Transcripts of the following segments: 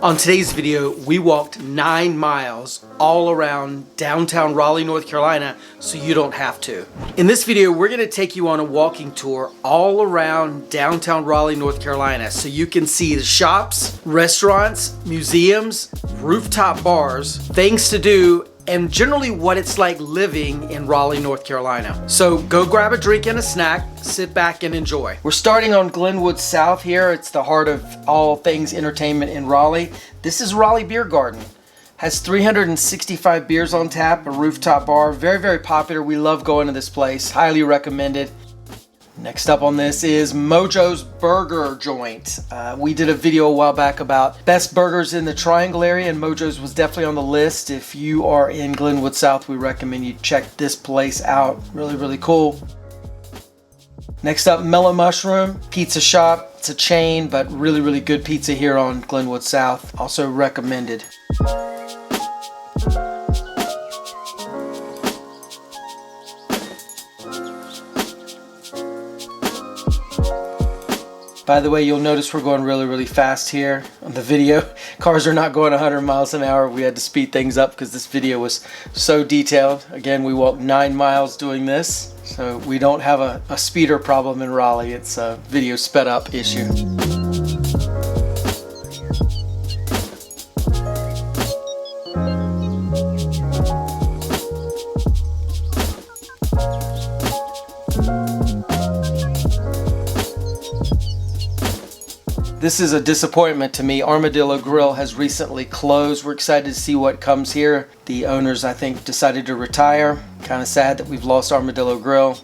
On today's video, we walked 9 miles all around downtown Raleigh, North Carolina, so you don't have to. In this video, we're gonna take you on a walking tour all around downtown Raleigh, North Carolina, so you can see the shops, restaurants, museums, rooftop bars, things to do, and generally what it's like living in Raleigh, North Carolina. So go grab a drink and a snack, sit back and enjoy. We're starting on Glenwood South here. It's the heart of all things entertainment in Raleigh. This is Raleigh Beer Garden. Has 365 beers on tap, a rooftop bar. Very, very popular. We love going to this place. Highly recommended. Next up on this is Mojo's Burger Joint. We did a video a while back about best burgers in the Triangle area, and Mojo's was definitely on the list. If you are in Glenwood South, we recommend you check this place out. Really, really cool. Next up, Mellow Mushroom Pizza Shop. It's a chain, but really, really good pizza here on Glenwood South. Also recommended. By the way, you'll notice we're going really, really fast here on the video. Cars are not going 100 miles an hour. We had to speed things up because this video was so detailed. Again, we walked 9 miles doing this, so we don't have a speeder problem in Raleigh. It's a video sped up issue. This is a disappointment to me. Armadillo Grill has recently closed. We're excited to see what comes here. The owners, I think, decided to retire. Kind of sad that we've lost Armadillo Grill.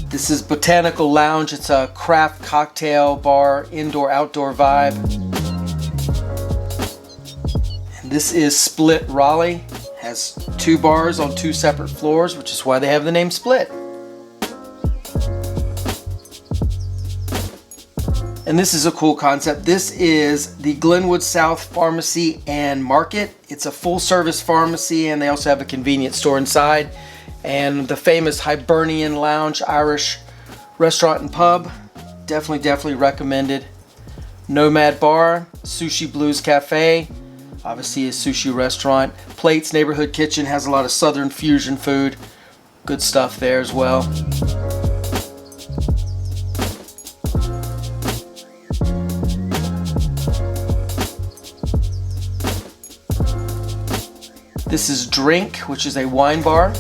This is Botanical Lounge. It's a craft cocktail bar, indoor-outdoor vibe. And this is Split Raleigh. Has 2 bars on 2 separate floors, which is why they have the name Split. And this is a cool concept. This is the Glenwood South Pharmacy and Market. It's a full service pharmacy, and they also have a convenience store inside. And the famous Hibernian Lounge Irish restaurant and pub. Definitely recommended. Nomad Bar, Sushi Blues Cafe, obviously a sushi restaurant. Plates Neighborhood Kitchen has a lot of southern fusion food. Good stuff there as well. This is Drink, which is a wine bar.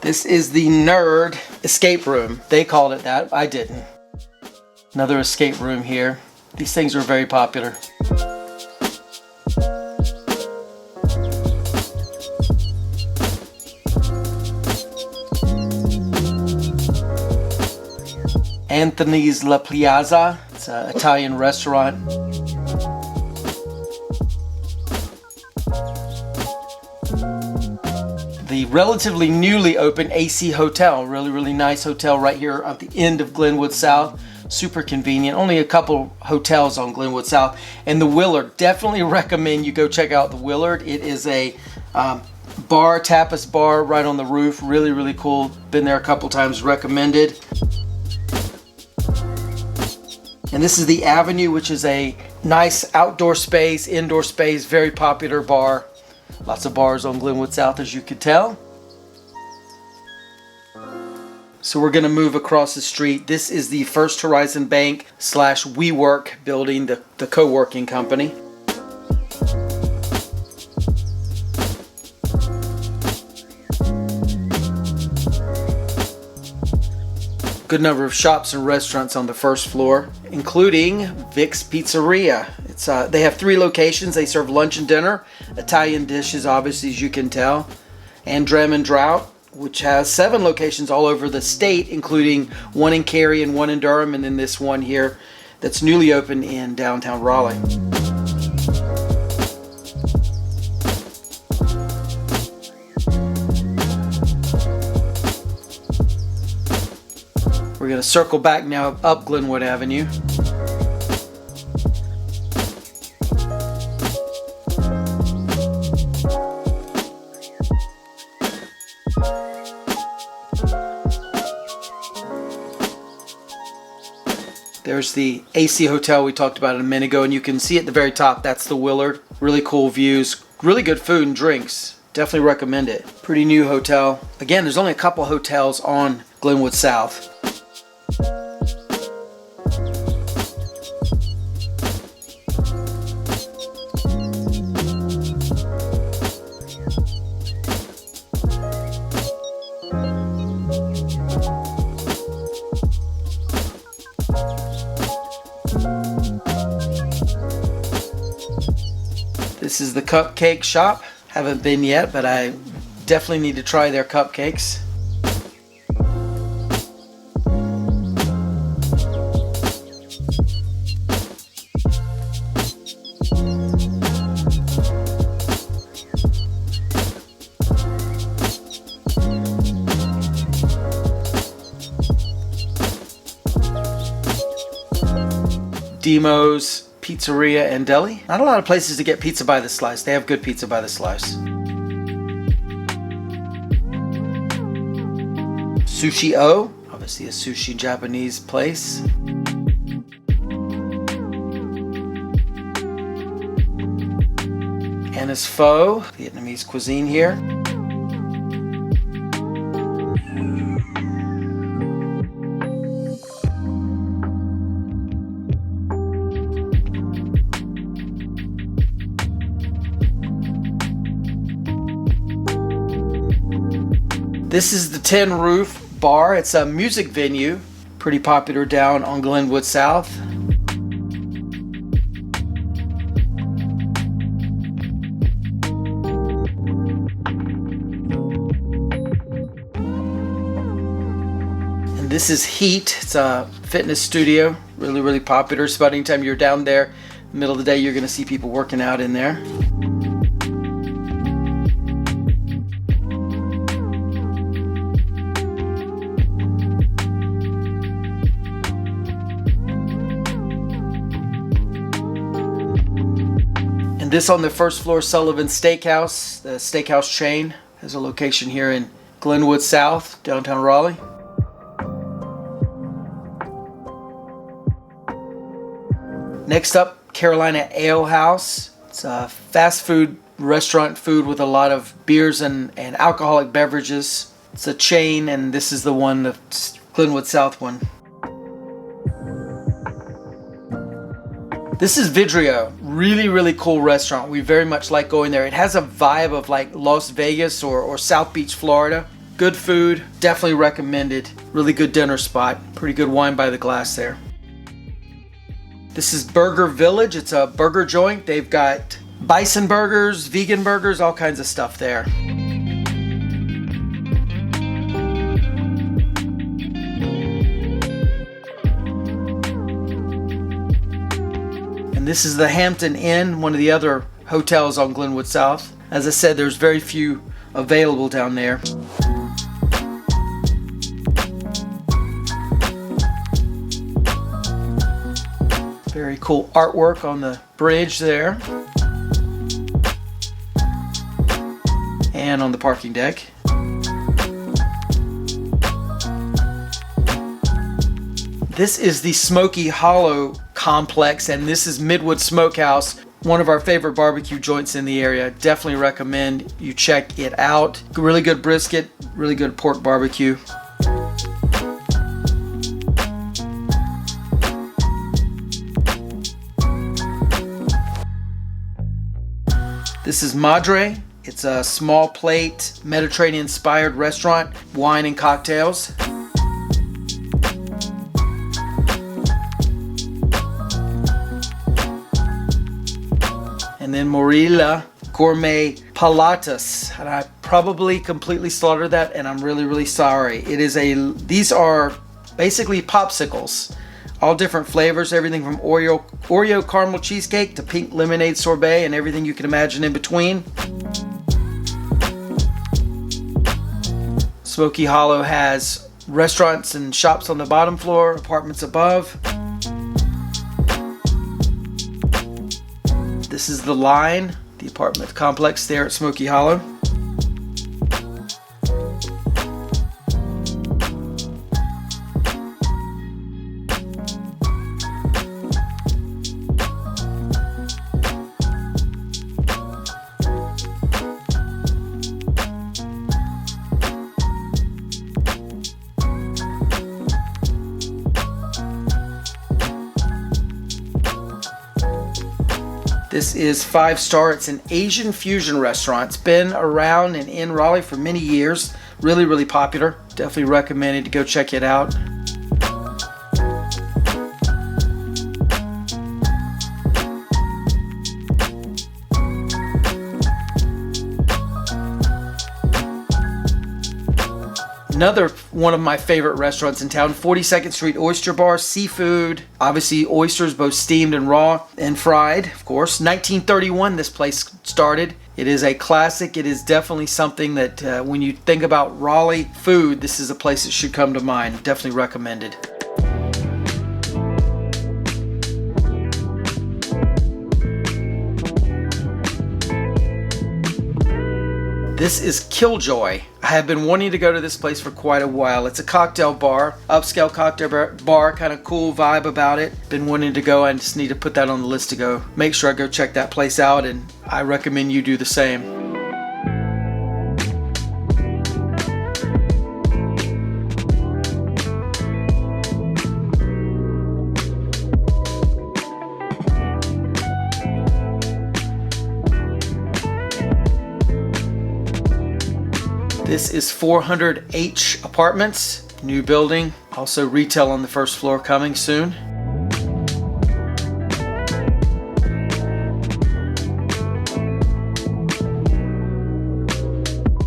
This is the Nerd Escape Room. They called it that. I didn't. Another escape room here. These things are very popular. Anthony's La Piazza. It's an Italian restaurant. The relatively newly opened AC Hotel. Really nice hotel right here at the end of Glenwood South. Super convenient. Only a couple hotels on Glenwood South. And the Willard. Definitely recommend you go check out the Willard. It is a bar, tapas bar right on the roof. Really cool. Been there a couple times. Recommended. And this is the Avenue, which is a nice outdoor space, indoor space, very popular bar. Lots of bars on Glenwood South, as you could tell. So we're going to move across the street. This is the First Horizon Bank / WeWork building, the co-working company. Good number of shops and restaurants on the first floor, including Vic's Pizzeria. They have 3 locations. They serve lunch and dinner, Italian dishes, obviously, as you can tell, and Dram and Drought, which has 7 locations all over the state, including 1 in Cary and 1 in Durham, and then this one here that's newly opened in downtown Raleigh. gonna circle back now up Glenwood Avenue. There's the AC Hotel we talked about a minute ago, and you can see at the very top, that's the Willard. Really cool views, really good food and drinks. Definitely recommend it. Pretty new hotel. Again, there's only a couple hotels on Glenwood South. This is the cupcake shop. Haven't been yet, but I definitely need to try their cupcakes. Demo's Pizzeria and Deli. Not a lot of places to get pizza by the slice. They have good pizza by the slice. Sushi O, obviously a sushi Japanese place. Anna's Pho, Vietnamese cuisine here. This is the Tin Roof Bar. It's a music venue, pretty popular down on Glenwood South. And this is Heat. It's a fitness studio, really popular. So about anytime you're down there, middle of the day, you're gonna see people working out in there. This on the first floor, Sullivan Steakhouse, the steakhouse chain, has a location here in Glenwood South, downtown Raleigh. Next up, Carolina Ale House. It's a fast food restaurant food with a lot of beers and alcoholic beverages. It's a chain, and this is the one, the Glenwood South one. This is Vidrio, really cool restaurant. We very much like going there. It has a vibe of like Las Vegas or South Beach, Florida. Good food, definitely recommended. Really good dinner spot, pretty good wine by the glass there. This is Burger Village. It's a burger joint. They've got bison burgers, vegan burgers, all kinds of stuff there. And this is the Hampton Inn, one of the other hotels on Glenwood South. As I said, there's very few available down there. Very cool artwork on the bridge there. And on the parking deck. This is the Smoky Hollow complex, and this is Midwood Smokehouse, one of our favorite barbecue joints in the area. Definitely recommend you check it out. Really good brisket, really good pork barbecue. This is Madre. It's a small plate, Mediterranean-inspired restaurant, wine and cocktails. And then Morilla Gourmet Palatas, and I probably completely slaughtered that, and I'm really sorry. These are basically popsicles, all different flavors, everything from Oreo caramel cheesecake to pink lemonade sorbet, and everything you can imagine in between. Smoky Hollow has Restaurants and shops on the bottom floor, apartments above. This is the Line, the apartment complex there at Smoky Hollow. This is 5 Star. It's an Asian fusion restaurant. It's been around and in Raleigh for many years. Really, really popular. Definitely recommended to go check it out. Another one of my favorite restaurants in town, 42nd Street Oyster Bar, seafood, obviously oysters both steamed and raw and fried, of course. 1931 this place started. It is a classic. It is definitely something that when you think about Raleigh food, this is a place that should come to mind. Definitely recommended. This is Killjoy. I have been wanting to go to this place for quite a while. It's a cocktail bar, upscale cocktail bar, kind of cool vibe about it. Been wanting to go. I just need to put that on the list to go. Make sure I go check that place out, and I recommend you do the same. This is 400H Apartments, new building. Also retail on the first floor coming soon.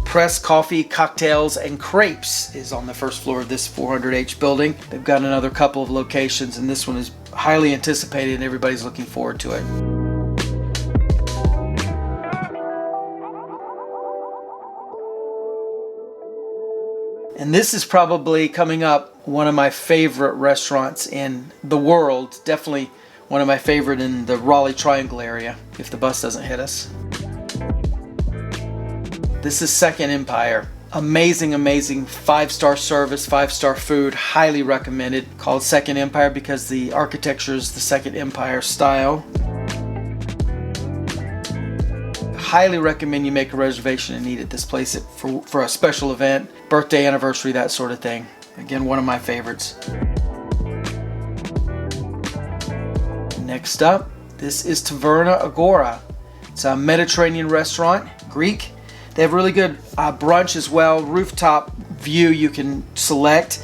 Press Coffee, Cocktails, and Crepes is on the first floor of this 400H building. They've got another couple of locations, and this one is highly anticipated and everybody's looking forward to it. And this is probably coming up one of my favorite restaurants in the world. Definitely one of my favorite in the Raleigh Triangle area, if the bus doesn't hit us. This is Second Empire. Amazing, amazing 5-star service, 5-star food. Highly recommended. Called Second Empire because the architecture is the Second Empire style. Highly recommend you make a reservation and eat at this place for a special event, birthday, anniversary, that sort of thing. Again, one of my favorites. Next up, this is Taverna Agora. It's a Mediterranean restaurant, Greek. They have really good brunch as well, rooftop view you can select.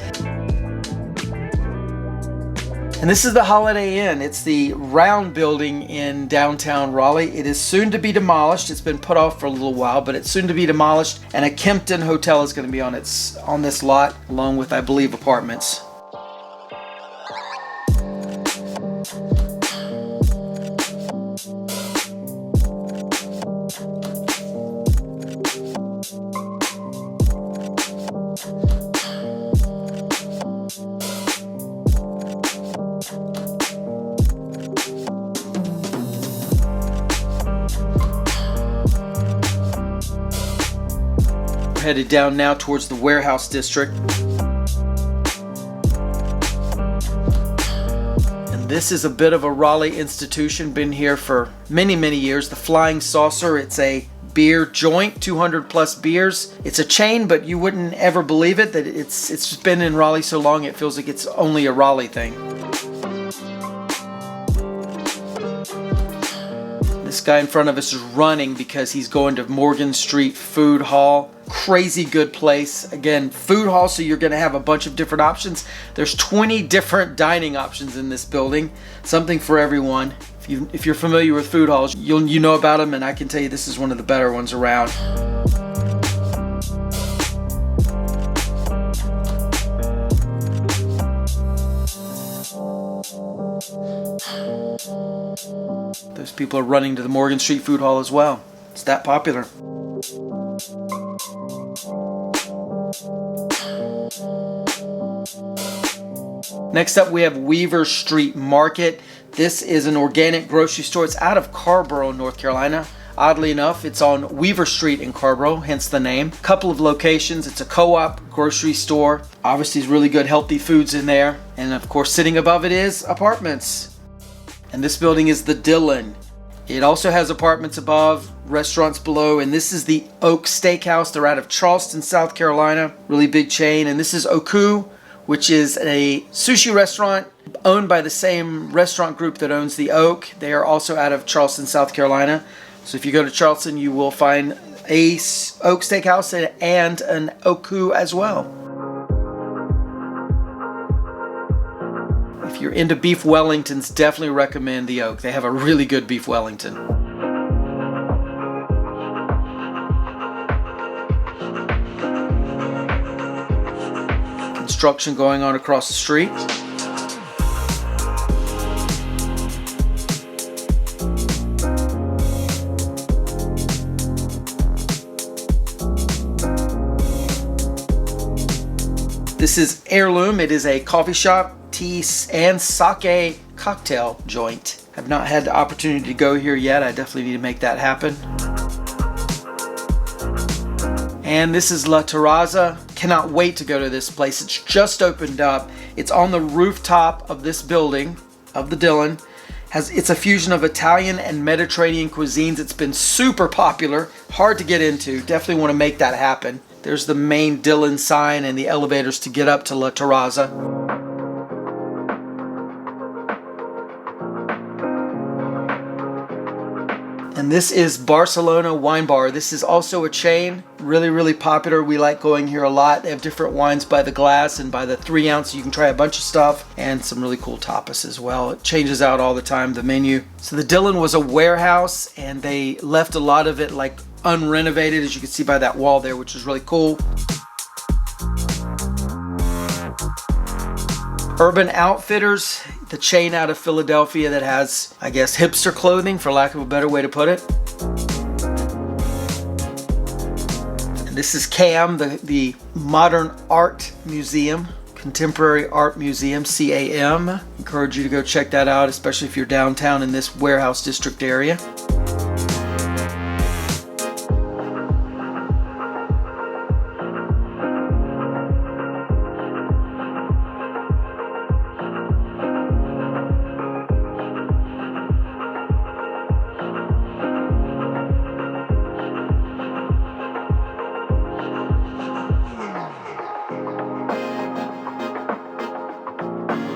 And this is the Holiday Inn. It's the round building in downtown Raleigh. It is soon to be demolished. It's been put off for a little while, but it's soon to be demolished. And a Kempton Hotel is going to be on this lot, along with, I believe, apartments. Headed down now towards the warehouse district. And this is a bit of a Raleigh institution, been here for many, many years. The Flying Saucer. It's a beer joint, 200 plus beers. It's a chain, but you wouldn't ever believe it that it's been in Raleigh so long it feels like it's only a Raleigh thing. This guy in front of us is running because he's going to Morgan Street Food Hall. Crazy good place. Again, food hall, so you're going to have a bunch of different options. There's 20 different dining options in this building. Something for everyone. If you're familiar with food halls, you know about them, and I can tell you this is one of the better ones around. Those people are running to the Morgan Street Food Hall as well. It's that popular. Next up, we have Weaver Street Market. This is an organic grocery store. It's out of Carrboro, North Carolina. Oddly enough, it's on Weaver Street in Carrboro, hence the name. Couple of locations. It's a co-op grocery store. Obviously, really good healthy foods in there. And of course, sitting above it is apartments. And this building is the Dillon. It also has apartments above, restaurants below, and this is the Oak Steakhouse. They're out of Charleston, South Carolina. Really big chain. And this is Oku, which is a sushi restaurant owned by the same restaurant group that owns the Oak. They are also out of Charleston, South Carolina. So if you go to Charleston, you will find a Oak Steakhouse and an Oku as well. If you're into beef Wellingtons, definitely recommend the Oak. They have a really good beef Wellington. Construction going on across the street. This is Heirloom. It is a coffee shop, tea, and sake cocktail joint. I've not had the opportunity to go here yet. I definitely need to make that happen. And this is La Terraza. Cannot wait to go to this place. It's just opened up. It's on the rooftop of this building, of the Dillon. It's a fusion of Italian and Mediterranean cuisines. It's been super popular, hard to get into. Definitely want to make that happen. There's the main Dillon sign and the elevators to get up to La Terraza. And this is Barcelona Wine Bar. This is also a chain, really popular. We like going here a lot. They have different wines by the glass and by the 3 ounce. You can try a bunch of stuff and some really cool tapas as well. It changes out all the time, the menu. So the Dillon was a warehouse and they left a lot of it like unrenovated, as you can see by that wall there, which is really cool. Urban Outfitters, the chain out of Philadelphia that has, I guess, hipster clothing, for lack of a better way to put it. And this is CAM, the Modern Art Museum, Contemporary Art Museum, CAM. Encourage you to go check that out, especially if you're downtown in this warehouse district area.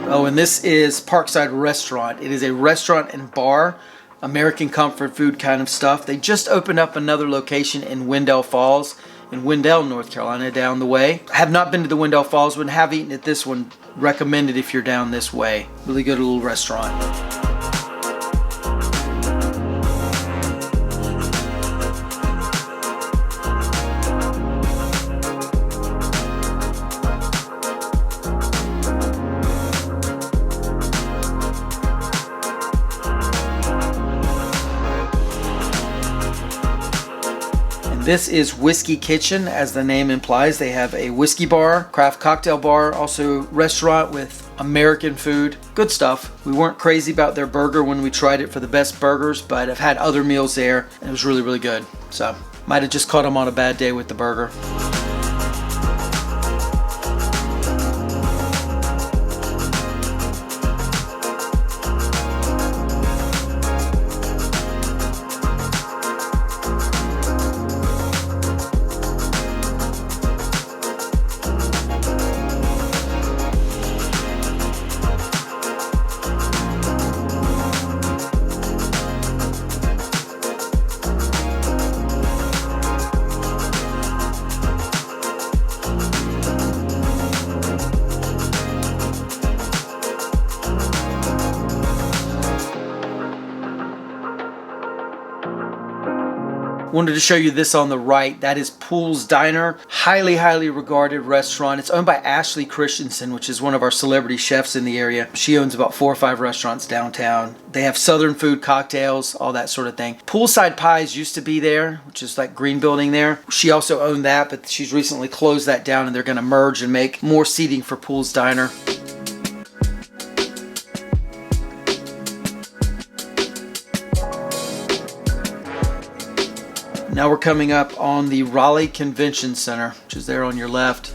Oh, and this is Parkside Restaurant. It is a restaurant and bar, American comfort food kind of stuff. They just opened up another location in Wendell Falls, in Wendell, North Carolina, down the way. I have not been to the Wendell Falls one, have eaten at this one. Recommend it if you're down this way. Really good little restaurant. This is Whiskey Kitchen, as the name implies. They have a whiskey bar, craft cocktail bar, also restaurant with American food. Good stuff. We weren't crazy about their burger when we tried it for the best burgers, but I've had other meals there and it was really good. So might have just caught them on a bad day with the burger. Wanted to show you this on the right. That is Pool's Diner. Highly, highly regarded restaurant. It's owned by Ashley Christensen, which is one of our celebrity chefs in the area. She owns about 4 or 5 restaurants downtown. They have southern food, cocktails, all that sort of thing. Poolside Pies used to be there, which is like green building there. She also owned that, but she's recently closed that down, and they're going to merge and make more seating for Pool's Diner. Now we're coming up on the Raleigh Convention Center, which is there on your left.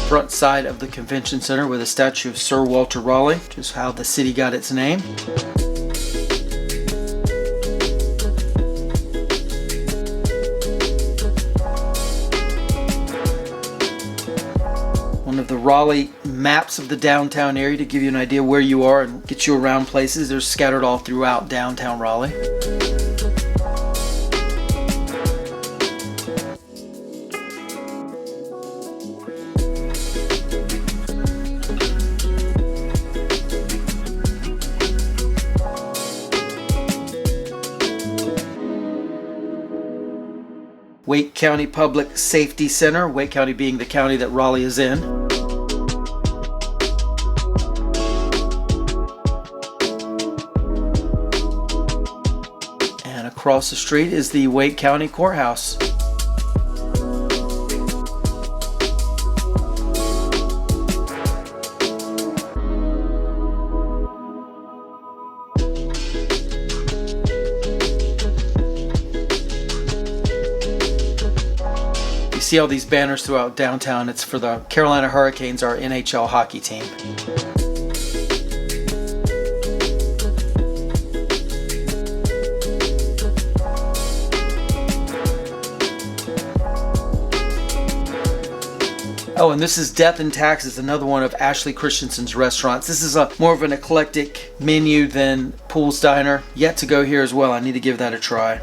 Front side of the convention center with a statue of Sir Walter Raleigh, which is how the city got its name. One of the Raleigh maps of the downtown area to give you an idea where you are and get you around places. They're scattered all throughout downtown Raleigh. Wake County Public Safety Center, Wake County being the county that Raleigh is in. And across the street is the Wake County Courthouse. See all these banners throughout downtown. It's for the Carolina Hurricanes, our NHL hockey team. Oh, and this is Death and Taxes, another one of Ashley Christensen's restaurants. This is a more of an eclectic menu than Pool's Diner. Yet to go here as well. I need to give that a try.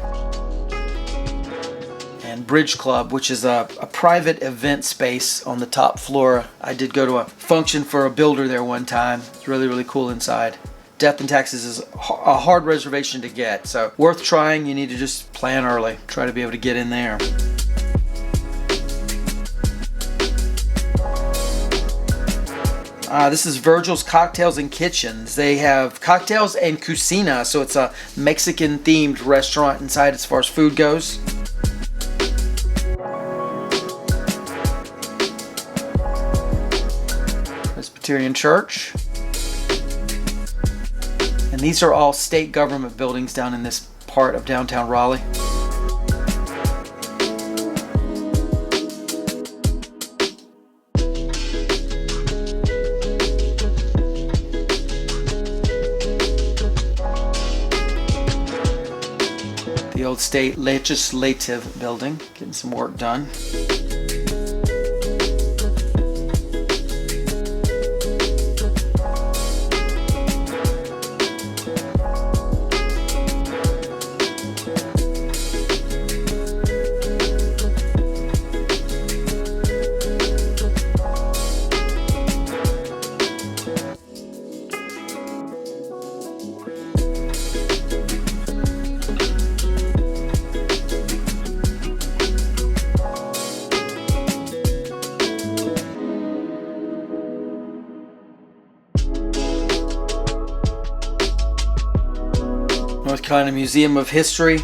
Bridge Club, which is a private event space on the top floor. I did go to a function for a builder there one time. It's really, really cool inside. Death and Taxes is a hard reservation to get, so worth trying. You need to just plan early. Try to be able to get in there. This is Virgil's Cocktails and Kitchens. They have cocktails and cucina, so it's a Mexican-themed restaurant inside as far as food goes. Presbyterian Church. And these are all state government buildings down in this part of downtown Raleigh. The old state legislative building, getting some work done. North Carolina Museum of History.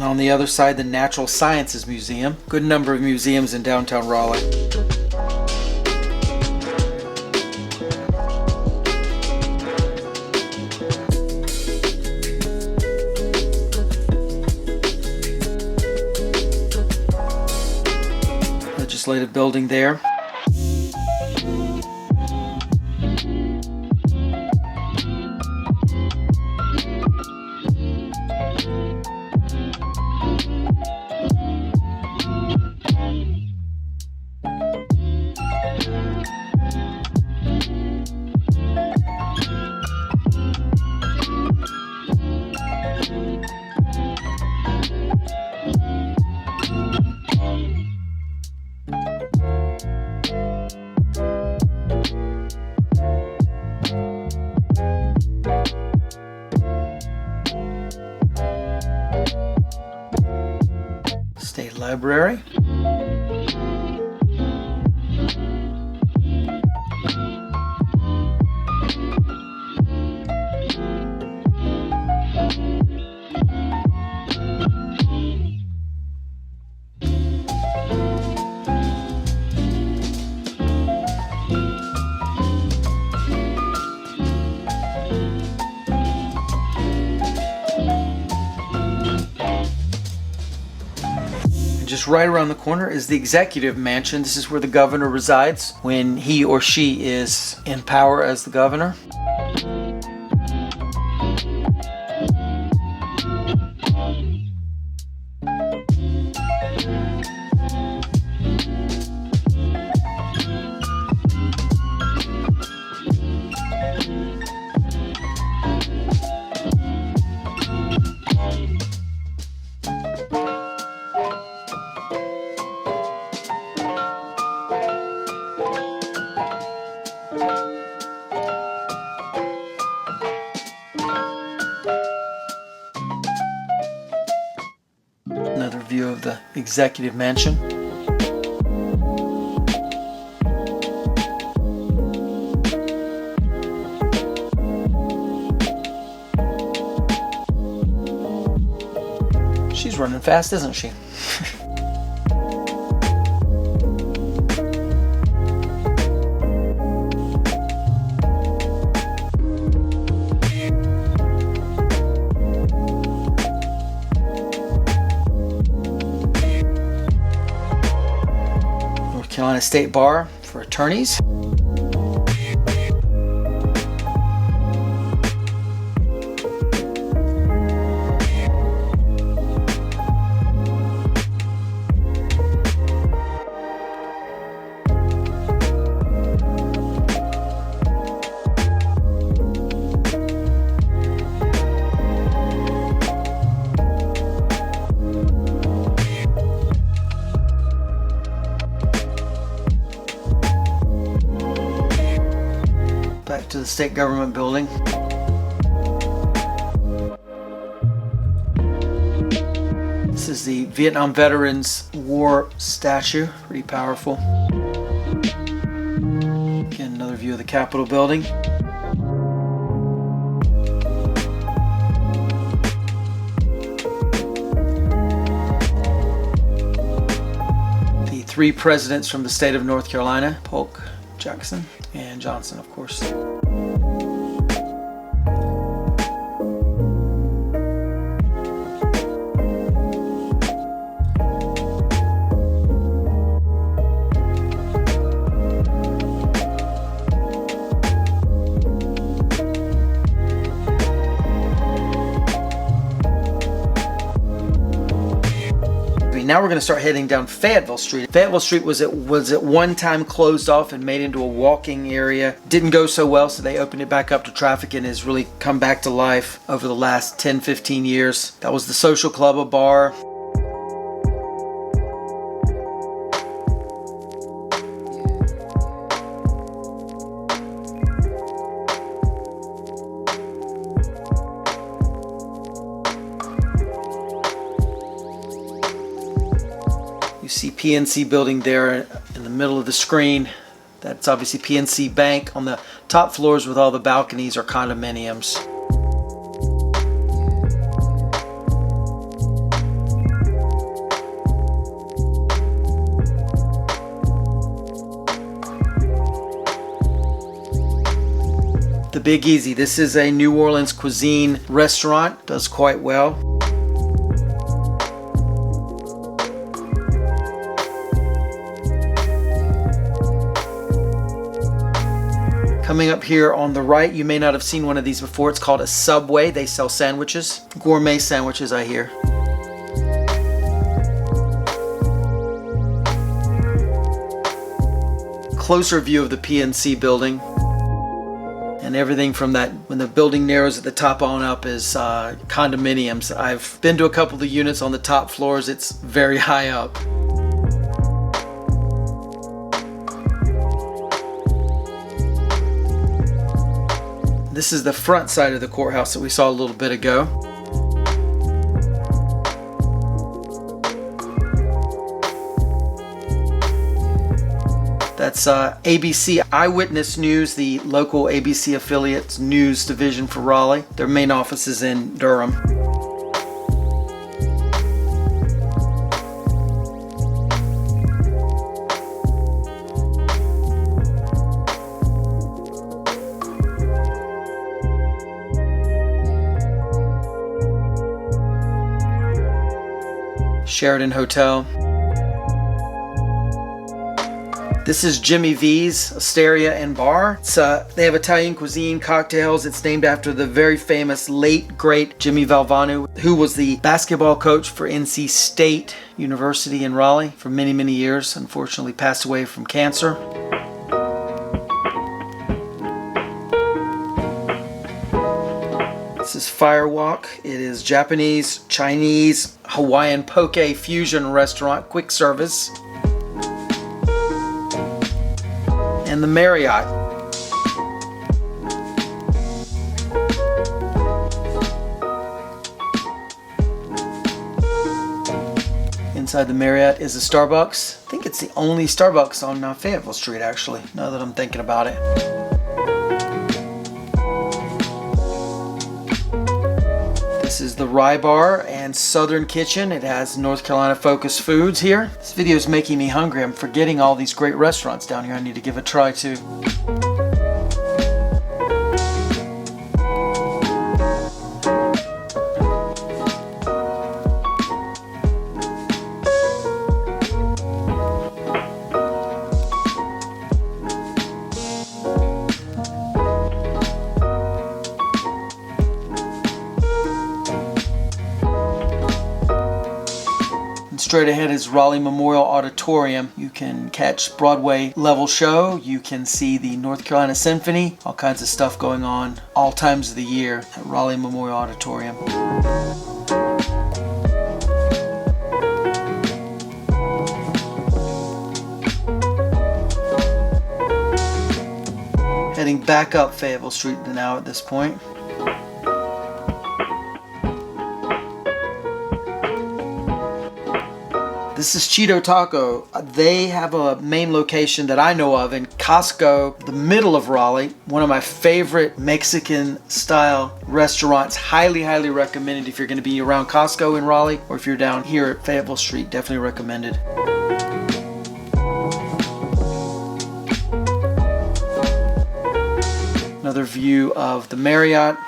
And on the other side, the Natural Sciences Museum. Good number of museums in downtown Raleigh. Legislative building there. State Library. Just right around the corner is the Executive Mansion. This is where the governor resides when he or she is in power as the governor. Another view of the Executive Mansion. She's running fast, isn't she? Carolina State Bar for attorneys. Back to the state government building. This is the Vietnam Veterans War statue, pretty powerful. Again, another view of the Capitol building. The three presidents from the state of North Carolina, Polk, Jackson, and Johnson, of course. Now we're going to start heading down Fayetteville Street. Fayetteville Street was at one time closed off and made into a walking area. Didn't go so well, so they opened it back up to traffic and has really come back to life over the last 10-15 years. That was the Social Club, a bar. See PNC building there in the middle of the screen. That's obviously PNC Bank. On the top floors with all the balconies are condominiums. The Big Easy. This is a New Orleans cuisine restaurant. Does quite well. Coming up here on the right, you may not have seen one of these before. It's called a Subway. They sell sandwiches. Gourmet sandwiches, I hear. Closer view of the PNC building. And everything from that, when the building narrows at the top on up, is condominiums. I've been to a couple of the units on the top floors. It's very high up. This is the front side of the courthouse that we saw a little bit ago. That's ABC Eyewitness News, the local ABC affiliate's news division for Raleigh. Their main office is in Durham. Sheridan Hotel. This is Jimmy V's Osteria and Bar. They have Italian cuisine, cocktails. It's named after the very famous late, great Jimmy Valvano, who was the basketball coach for NC State University in Raleigh for many, many years. Unfortunately passed away from cancer. This is Firewalk. It is Japanese, Chinese, Hawaiian poke fusion restaurant, quick service. And the Marriott. Inside the Marriott is a Starbucks. I think it's the only Starbucks on Fayetteville Street, actually, now that I'm thinking about it. This is the Rye Bar and Southern Kitchen. It has North Carolina focused foods here. This video is making me hungry. I'm forgetting all these great restaurants down here I need to give a try to. Straight ahead is Raleigh Memorial Auditorium. You can catch Broadway level show. You can see the North Carolina Symphony. All kinds of stuff going on all times of the year at Raleigh Memorial Auditorium. Heading back up Fayetteville Street now at this point. This is Cheeto Taco. They have a main location that I know of in Costco, the middle of Raleigh. One of my favorite Mexican style restaurants. Highly, highly recommended if you're going to be around Costco in Raleigh, or if you're down here at Fayetteville Street. Definitely recommended. Another view of the Marriott.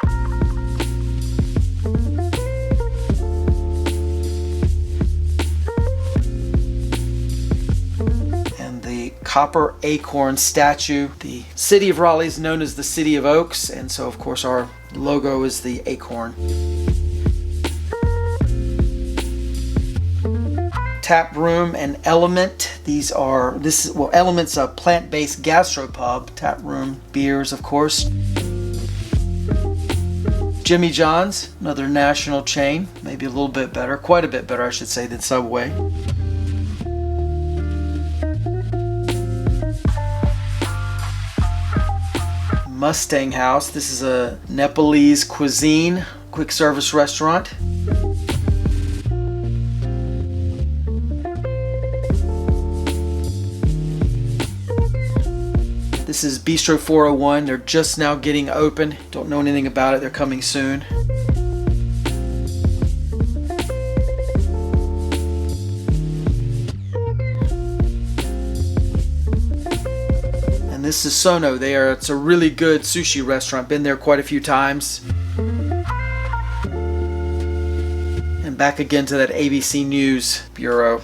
Copper acorn statue. The city of Raleigh is known as the City of Oaks, and so of course our logo is the acorn. Tap Room and Element. Element's a plant-based gastropub. Tap Room, beers of course. Jimmy John's, another national chain, maybe a little bit better, quite a bit better I should say, than Subway. Mustang House. This is a Nepalese cuisine, quick service restaurant. This is Bistro 401. They're just now getting open. Don't know anything about it. They're coming soon. this is Sono. It's a really good sushi restaurant. Been there quite a few times. And back again to that ABC News Bureau.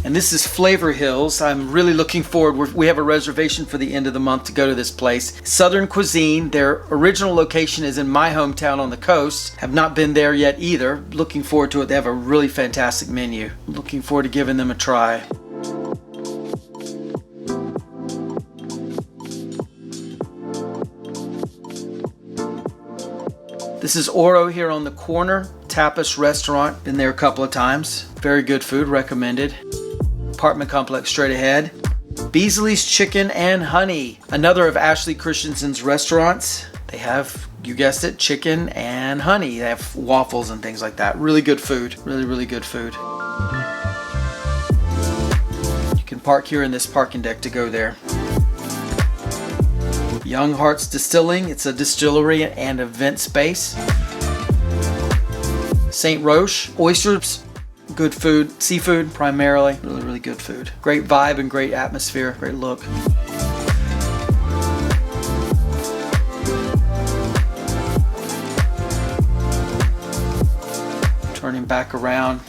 And this is Flavor Hills. I'm really looking forward. We have a reservation for the end of the month to go to this place. Southern cuisine. Their original location is in my hometown on the coast. Have not been there yet either. Looking forward to it. They have a really fantastic menu. Looking forward to giving them a try. This is Oro here on the corner. Tapas restaurant. Been there a couple of times. Very good food. Recommended. Apartment complex straight ahead. Beasley's Chicken and Honey, another of Ashley Christensen's restaurants. They have, you guessed it, chicken and honey. They have waffles and things like that. Really good food. Really, really good food. You can park here in this parking deck to go there. Young Hearts Distilling. It's a distillery and event space. St. Roche. Oysters. Good food, seafood primarily, really, really good food. Great vibe and great atmosphere, great look. Turning back around.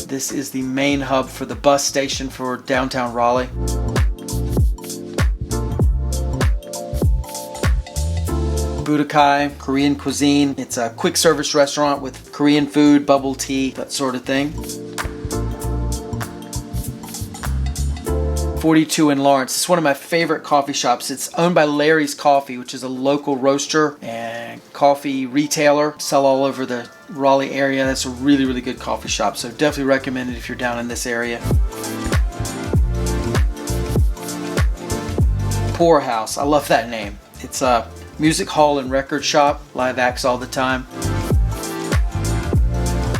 This is the main hub for the bus station for downtown Raleigh. Budokai, Korean cuisine. It's a quick service restaurant with Korean food, bubble tea, that sort of thing. 42 in Lawrence. It's one of my favorite coffee shops. It's owned by Larry's Coffee, which is a local roaster and coffee retailer. Sell all over the Raleigh area. That's a really, really good coffee shop. So definitely recommend it if you're down in this area. Poorhouse. I love that name. It's a music hall and record shop. Live acts all the time.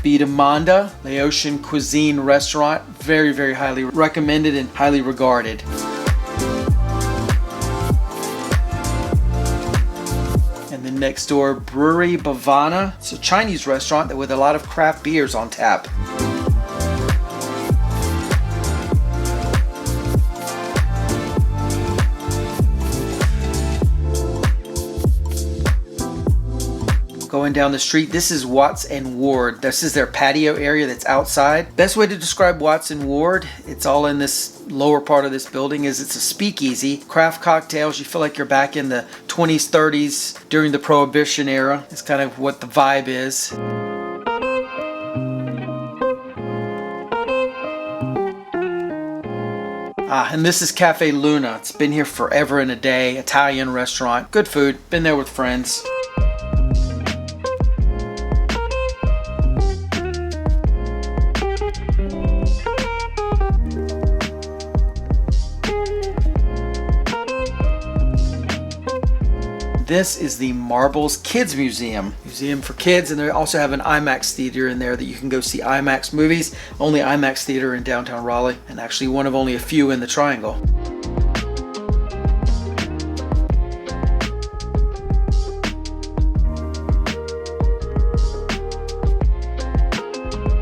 Bidamanda, Laotian cuisine restaurant. Very, very highly recommended and highly regarded. And then next door, Brewery Bhavana. It's a Chinese restaurant with a lot of craft beers on tap. Going down the street, this is Watts and Ward. This is their patio area that's outside. Best way to describe Watts and Ward, it's all in this lower part of this building, is it's a speakeasy. Craft cocktails, you feel like you're back in the 20s, 30s during the Prohibition era. It's kind of what the vibe is. And this is Cafe Luna. It's been here forever and a day. Italian restaurant. Good food. Been there with friends. This is the Marbles Kids Museum for kids, and they also have an IMAX theater in there that you can go see IMAX movies. Only IMAX theater in downtown Raleigh, and actually one of only a few in the Triangle.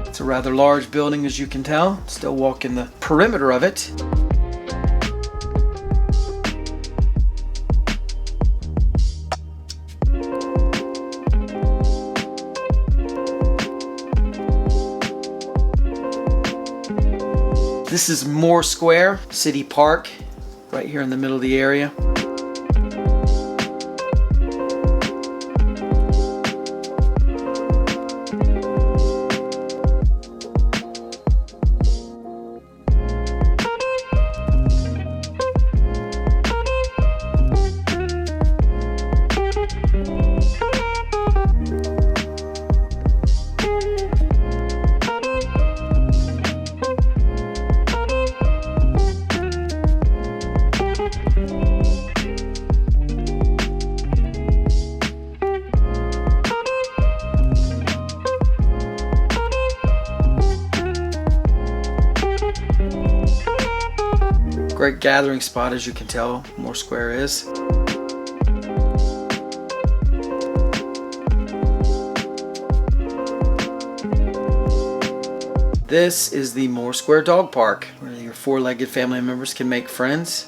It's a rather large building, as you can tell. Still walking the perimeter of it. This is Moore Square, City Park, right here in the middle of the area. great gathering spot, as you can tell, Moore Square is. This is the Moore Square Dog Park, where your four-legged family members can make friends.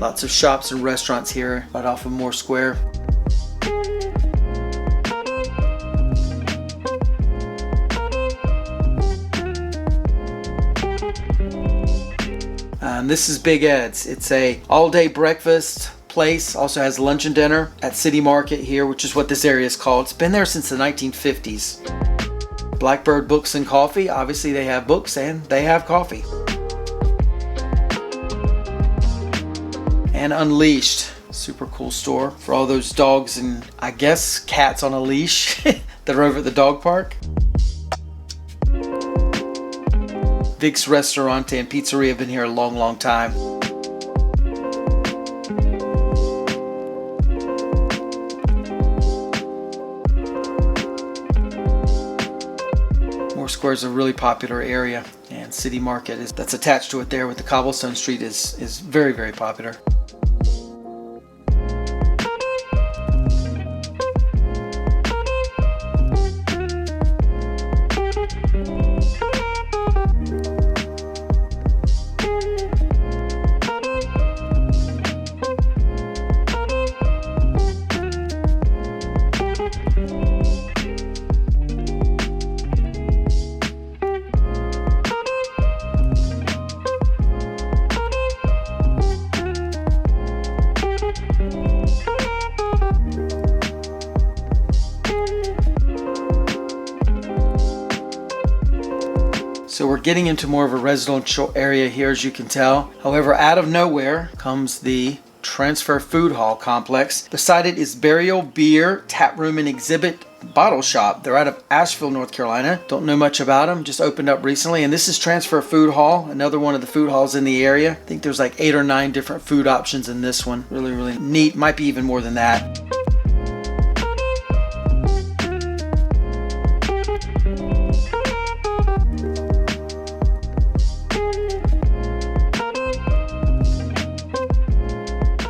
Lots of shops and restaurants here right off of Moore Square. This is Big Ed's. It's a all-day breakfast place. Also has lunch and dinner at City Market here, which is what this area is called. It's been there since the 1950s. Blackbird Books and Coffee. Obviously they have books and they have coffee. And Unleashed. Super cool store for all those dogs and I guess cats on a leash that are over at the dog park. Vic's Restaurante and Pizzeria have been here a long, long time. Moore Square is a really popular area, and City Market that's attached to it there with the cobblestone street is very, very popular. So we're getting into more of a residential area here, as you can tell. However, out of nowhere comes the Transfer Food Hall complex. Beside it is Burial Beer, Tap Room and Exhibit Bottle Shop. They're out of Asheville, North Carolina. Don't know much about them, just opened up recently. And this is Transfer Food Hall, another one of the food halls in the area. I think there's like 8 or 9 different food options in this one. Really, really neat. Might be even more than that.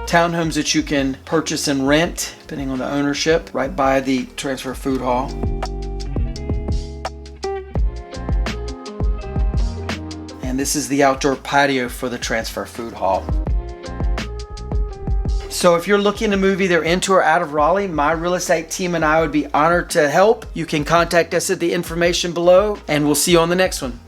Townhomes that you can purchase and rent, depending on the ownership, right by the Transfer Food Hall. And this is the outdoor patio for the Transfer Food Hall. So if you're looking to move either into or out of Raleigh, my real estate team and I would be honored to help. You can contact us at the information below, and we'll see you on the next one.